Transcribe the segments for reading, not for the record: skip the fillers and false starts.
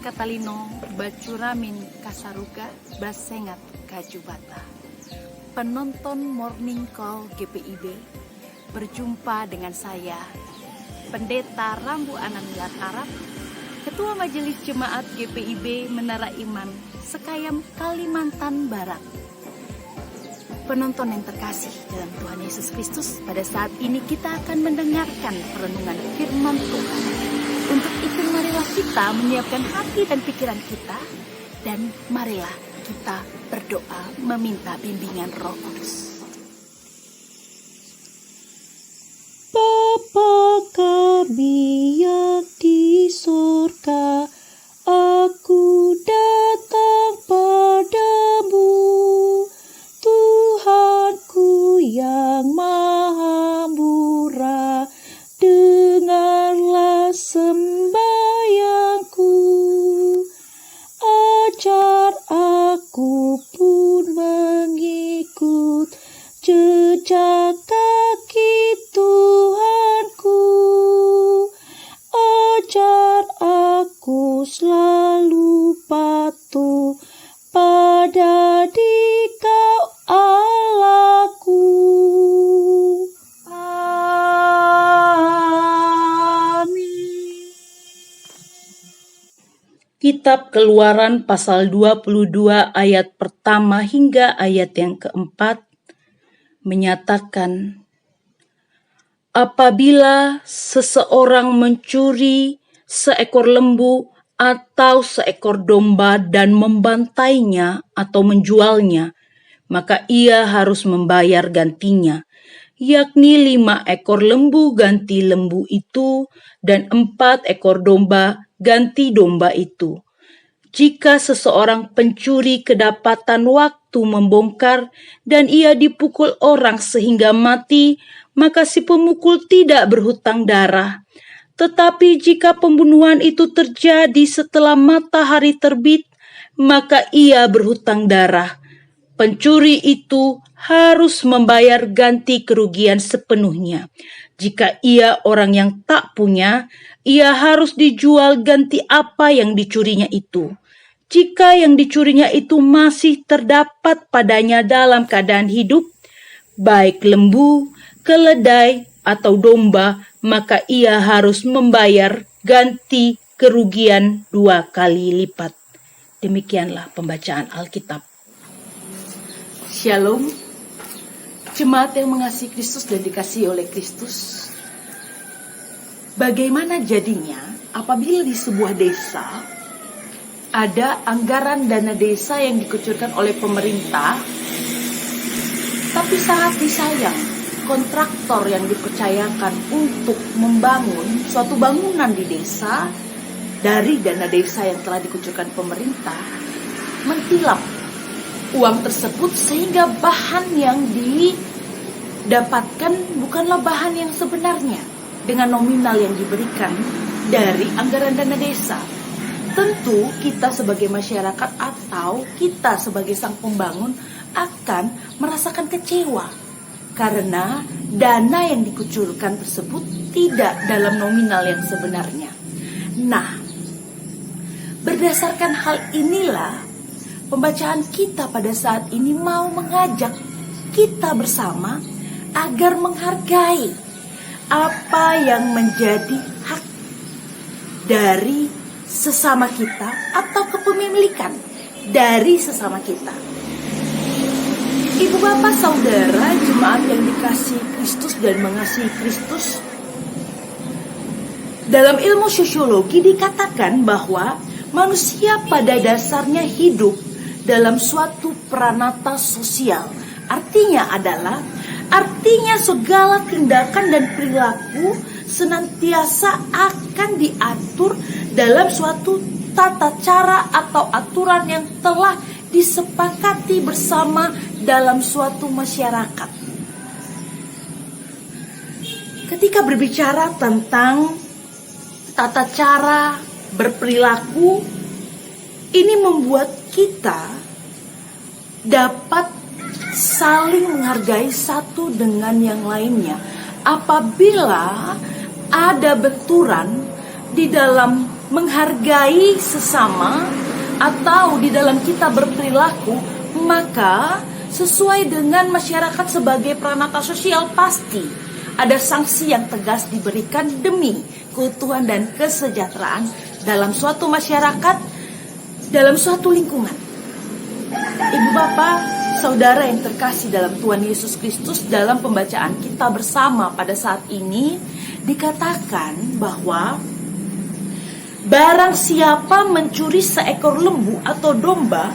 Katalino Bacuramin Kasaruga Basengat Kajubata. Penonton Morning Call GPIB, berjumpa dengan saya, Pendeta Rambu Ananiar Arab, Ketua Majelis Jemaat GPIB Menara Iman, Sekayam, Kalimantan Barat. Penonton yang terkasih dalam Tuhan Yesus Kristus, pada saat ini kita akan mendengarkan perenungan firman Tuhan. Untuk itu marilah kita menyiapkan hati dan pikiran kita, dan marilah kita berdoa meminta bimbingan Roh Kudus. Bapa kami yang di surga, aku datang padamu, Tuhanku yang maha murah, dengarlah sembahyangku, ajar aku pun mengikut jejak kaki Tuhanku, ajar aku selalu patuh pada Dikau Allahku. Amin. Kitab Keluaran pasal 22 ayat pertama hingga ayat yang keempat menyatakan, apabila seseorang mencuri seekor lembu atau seekor domba dan membantainya atau menjualnya, maka ia harus membayar gantinya, yakni 5 ekor lembu ganti lembu itu, dan 4 ekor domba ganti domba itu. Jika seseorang pencuri kedapatan waktu membongkar dan ia dipukul orang sehingga mati, maka si pemukul tidak berhutang darah. Tetapi jika pembunuhan itu terjadi setelah matahari terbit, maka ia berhutang darah. Pencuri itu harus membayar ganti kerugian sepenuhnya. Jika ia orang yang tak punya, ia harus dijual ganti apa yang dicurinya itu. Jika yang dicurinya itu masih terdapat padanya dalam keadaan hidup, baik lembu, keledai, atau domba, maka ia harus membayar ganti kerugian 2 kali lipat. Demikianlah pembacaan Alkitab. Shalom, jemaat yang mengasihi Kristus dan dikasihi oleh Kristus. Bagaimana jadinya apabila di sebuah desa ada anggaran dana desa yang dikucurkan oleh pemerintah, tapi sangat disayang kontraktor yang dipercayakan untuk membangun suatu bangunan di desa dari dana desa yang telah dikucurkan pemerintah mentilap uang tersebut, sehingga bahan yang didapatkan bukanlah bahan yang sebenarnya dengan nominal yang diberikan dari anggaran dana desa. Tentu kita sebagai masyarakat atau kita sebagai sang pembangun akan merasakan kecewa karena dana yang dikucurkan tersebut tidak dalam nominal yang sebenarnya. Nah, berdasarkan hal inilah pembacaan kita pada saat ini mau mengajak kita bersama agar menghargai apa yang menjadi hak dari sesama kita atau kepemilikan dari sesama kita. Ibu bapak saudara jemaat yang dikasihi Kristus dan mengasihi Kristus, dalam ilmu sosiologi dikatakan bahwa manusia pada dasarnya hidup dalam suatu pranata sosial. Artinya segala tindakan dan perilaku senantiasa akan diatur dalam suatu tata cara atau aturan yang telah disepakati bersama dalam suatu masyarakat. Ketika berbicara tentang tata cara berperilaku, ini membuat kita dapat saling menghargai satu dengan yang lainnya. Apabila ada benturan di dalam menghargai sesama atau di dalam kita berperilaku, maka sesuai dengan masyarakat sebagai pranata sosial pasti ada sanksi yang tegas diberikan demi keutuhan dan kesejahteraan dalam suatu masyarakat, dalam suatu lingkungan. Ibu bapak, saudara yang terkasih dalam Tuhan Yesus Kristus, dalam pembacaan kita bersama pada saat ini dikatakan bahwa barang siapa mencuri seekor lembu atau domba,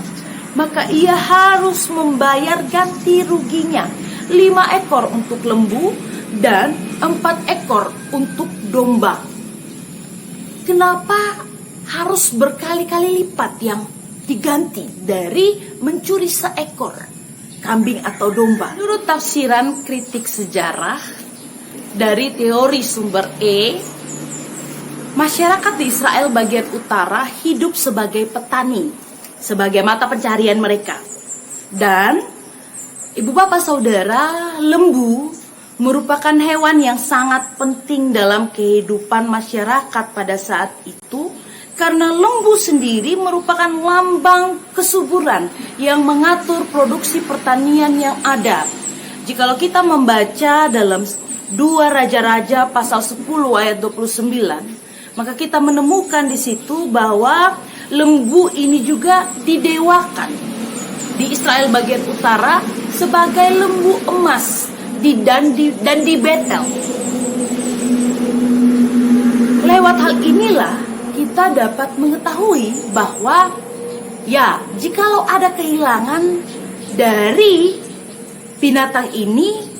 maka ia harus membayar ganti ruginya 5 ekor untuk lembu dan 4 ekor untuk domba. Kenapa harus berkali-kali lipat yang diganti dari mencuri seekor kambing atau domba? Menurut tafsiran kritik sejarah dari teori sumber masyarakat di Israel bagian utara hidup sebagai petani, sebagai mata pencarian mereka. Dan ibu bapak saudara, lembu merupakan hewan yang sangat penting dalam kehidupan masyarakat pada saat itu, karena lembu sendiri merupakan lambang kesuburan yang mengatur produksi pertanian yang ada. Jikalau kita membaca dalam 2 Raja-Raja pasal 10 ayat 29, maka kita menemukan di situ bahwa lembu ini juga didewakan di Israel bagian utara sebagai lembu emas dan di Betel. Lewat hal inilah kita dapat mengetahui bahwa ya, jikalau ada kehilangan dari binatang ini,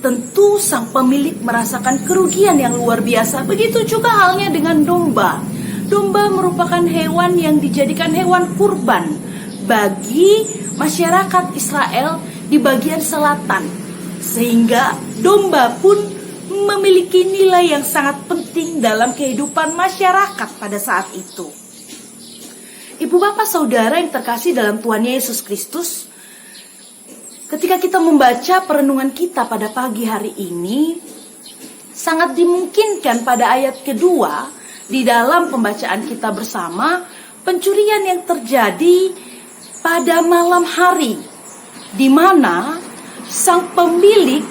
tentu sang pemilik merasakan kerugian yang luar biasa. Begitu juga halnya dengan domba. Domba merupakan hewan yang dijadikan hewan kurban bagi masyarakat Israel di bagian selatan. Sehingga domba pun memiliki nilai yang sangat penting dalam kehidupan masyarakat pada saat itu. Ibu bapak saudara yang terkasih dalam Tuhan Yesus Kristus, ketika kita membaca perenungan kita pada pagi hari ini, sangat dimungkinkan pada ayat kedua di dalam pembacaan kita bersama, pencurian yang terjadi pada malam hari, di mana sang pemilik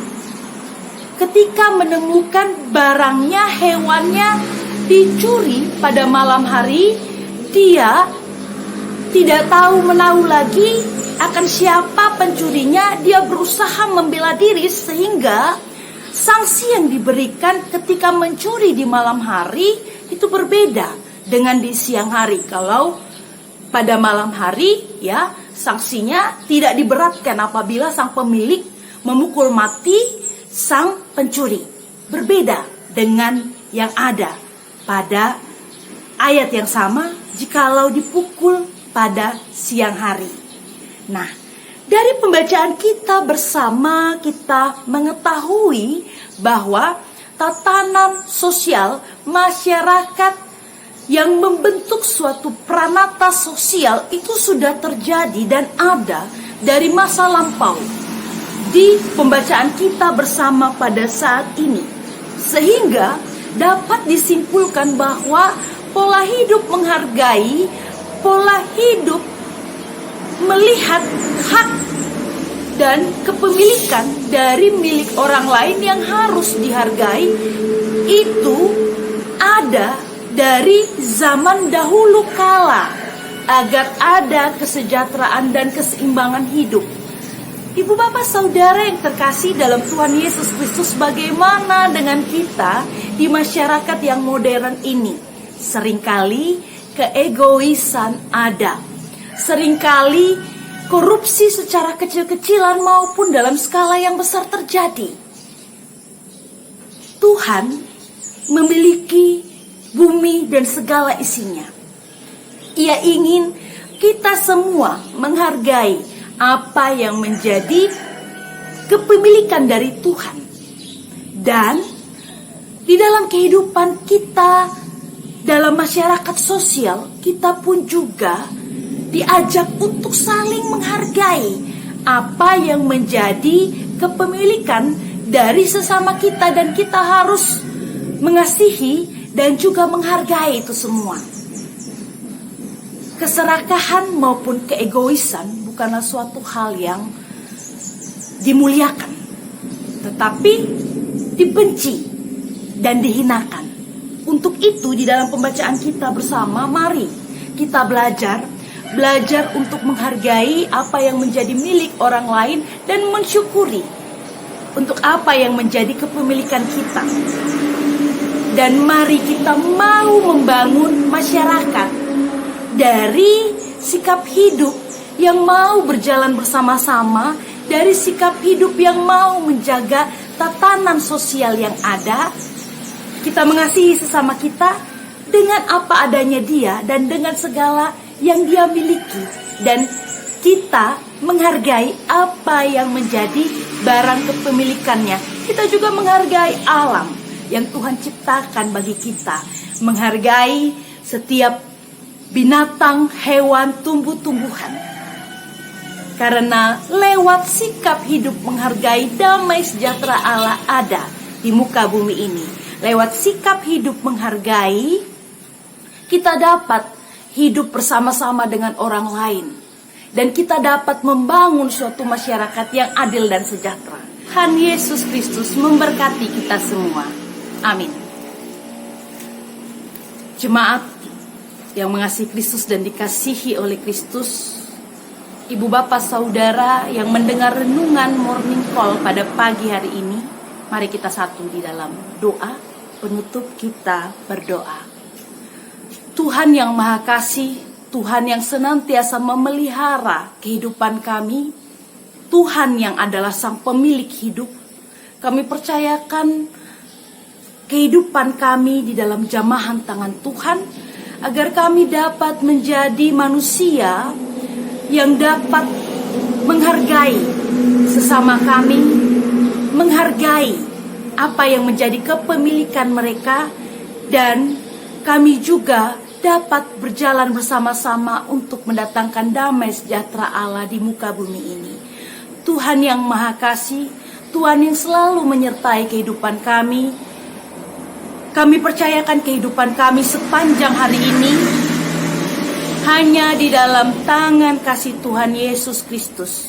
ketika menemukan barangnya, hewannya dicuri pada malam hari, dia tidak tahu menahu lagi akan siapa pencurinya. Dia berusaha membela diri, sehingga sanksi yang diberikan ketika mencuri di malam hari itu berbeda dengan di siang hari. Kalau pada malam hari ya, sanksinya tidak diberatkan apabila sang pemilik memukul mati sang pencuri. Berbeda dengan yang ada pada ayat yang sama jikalau dipukul pada siang hari. Nah, dari pembacaan kita bersama, kita mengetahui bahwa tatanan sosial masyarakat yang membentuk suatu pranata sosial itu sudah terjadi dan ada dari masa lampau di pembacaan kita bersama pada saat ini. Sehingga dapat disimpulkan bahwa pola hidup menghargai, pola hidup melihat hak dan kepemilikan dari milik orang lain yang harus dihargai itu ada dari zaman dahulu kala, agar ada kesejahteraan dan keseimbangan hidup. Ibu bapak saudara yang terkasih dalam Tuhan Yesus Kristus, bagaimana dengan kita di masyarakat yang modern ini? Seringkali keegoisan ada, seringkali korupsi secara kecil-kecilan maupun dalam skala yang besar terjadi. Tuhan memiliki bumi dan segala isinya. Ia ingin kita semua menghargai apa yang menjadi kepemilikan dari Tuhan. Dan di dalam kehidupan kita, dalam masyarakat sosial, kita pun juga diajak untuk saling menghargai apa yang menjadi kepemilikan dari sesama kita, dan kita harus mengasihi dan juga menghargai itu semua. keserakahan maupun keegoisan bukanlah suatu hal yang dimuliakan, tetapi dibenci dan dihinakan. Untuk itu di dalam pembacaan kita bersama, mari kita belajar untuk menghargai apa yang menjadi milik orang lain dan mensyukuri untuk apa yang menjadi kepemilikan kita. Dan mari kita mau membangun masyarakat dari sikap hidup yang mau berjalan bersama-sama, dari sikap hidup yang mau menjaga tatanan sosial yang ada. Kita mengasihi sesama kita dengan apa adanya dia dan dengan segala yang dia miliki, dan kita menghargai apa yang menjadi barang kepemilikannya. Kita juga menghargai alam yang Tuhan ciptakan bagi kita, menghargai setiap binatang, hewan, tumbuh-tumbuhan. Karena lewat sikap hidup menghargai, damai sejahtera Allah ada di muka bumi ini. Lewat sikap hidup menghargai, kita dapat hidup bersama-sama dengan orang lain. Dan kita dapat membangun suatu masyarakat yang adil dan sejahtera. Tuhan Yesus Kristus memberkati kita semua. Amin. Jemaat yang mengasihi Kristus dan dikasihi oleh Kristus, Ibu Bapak Saudara yang mendengar renungan Morning Call pada pagi hari ini, mari kita satu di dalam doa penutup. Kita berdoa. Tuhan yang Maha Kasih, Tuhan yang senantiasa memelihara kehidupan kami, Tuhan yang adalah Sang Pemilik hidup, kami percayakan kehidupan kami di dalam jamahan tangan Tuhan, agar kami dapat menjadi manusia yang dapat menghargai sesama kami, menghargai apa yang menjadi kepemilikan mereka, dan kami juga dapat berjalan bersama-sama untuk mendatangkan damai sejahtera Allah di muka bumi ini. Tuhan yang Maha Kasih, Tuhan yang selalu menyertai kehidupan kami, kami percayakan kehidupan kami sepanjang hari ini hanya di dalam tangan kasih Tuhan Yesus Kristus.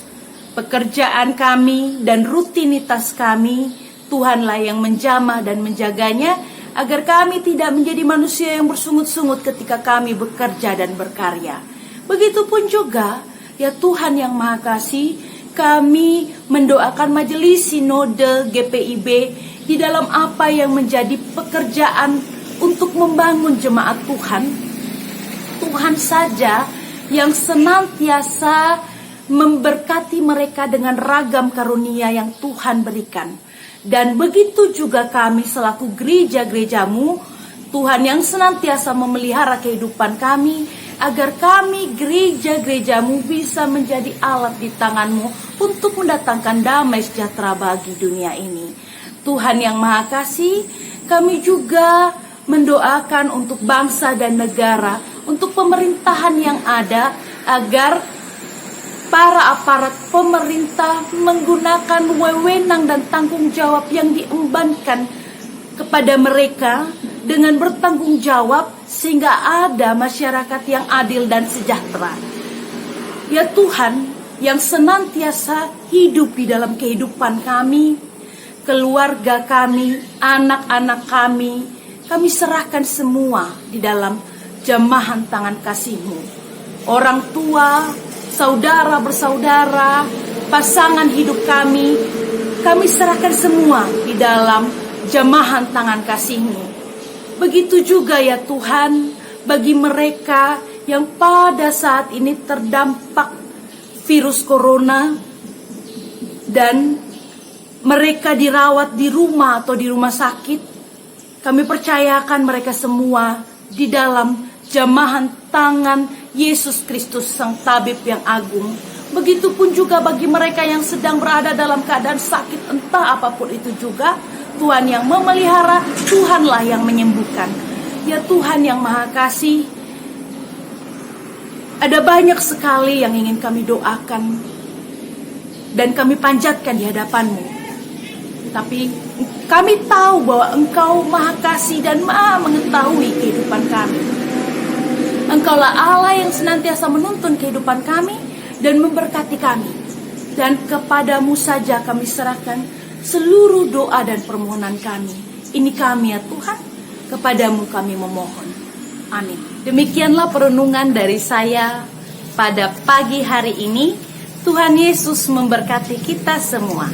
Pekerjaan kami dan rutinitas kami, Tuhanlah yang menjamah dan menjaganya, agar kami tidak menjadi manusia yang bersungut-sungut ketika kami bekerja dan berkarya. Begitupun juga, ya Tuhan yang Maha Kasih, kami mendoakan Majelis Sinode GPIB di dalam apa yang menjadi pekerjaan untuk membangun jemaat Tuhan. Tuhan saja yang senantiasa memberkati mereka dengan ragam karunia yang Tuhan berikan. Dan begitu juga kami selaku gereja-gerejamu, Tuhan yang senantiasa memelihara kehidupan kami, agar kami gereja-gerejamu bisa menjadi alat di tanganmu untuk mendatangkan damai sejahtera bagi dunia ini. Tuhan yang Maha Kasih, kami juga mendoakan untuk bangsa dan negara, untuk pemerintahan yang ada, agar para aparat pemerintah menggunakan wewenang dan tanggung jawab yang diembankan kepada mereka dengan bertanggung jawab, sehingga ada masyarakat yang adil dan sejahtera. Ya Tuhan yang senantiasa hidup di dalam kehidupan kami, keluarga kami, anak-anak kami serahkan semua di dalam jamahan tangan kasih-Mu. Orang tua, saudara bersaudara, pasangan hidup kami serahkan semua di dalam jamahan tangan kasih-Mu. Begitu juga ya Tuhan, bagi mereka yang pada saat ini terdampak virus corona dan mereka dirawat di rumah atau di rumah sakit, kami percayakan mereka semua di dalam jamahan tangan Yesus Kristus Sang Tabib yang agung. Begitupun juga bagi mereka yang sedang berada dalam keadaan sakit, entah apapun itu juga, Tuhan yang memelihara, Tuhanlah yang menyembuhkan. Ya Tuhan yang Maha Kasih, ada banyak sekali yang ingin kami doakan dan kami panjatkan di hadapan-Mu. Tapi kami tahu bahwa Engkau Maha Kasih dan Maha mengetahui kehidupan kami. Engkaulah Allah yang senantiasa menuntun kehidupan kami dan memberkati kami. Dan kepadamu saja kami serahkan seluruh doa dan permohonan kami. Ini kami ya Tuhan, kepadamu kami memohon. Amin. Demikianlah perenungan dari saya pada pagi hari ini. Tuhan Yesus memberkati kita semua.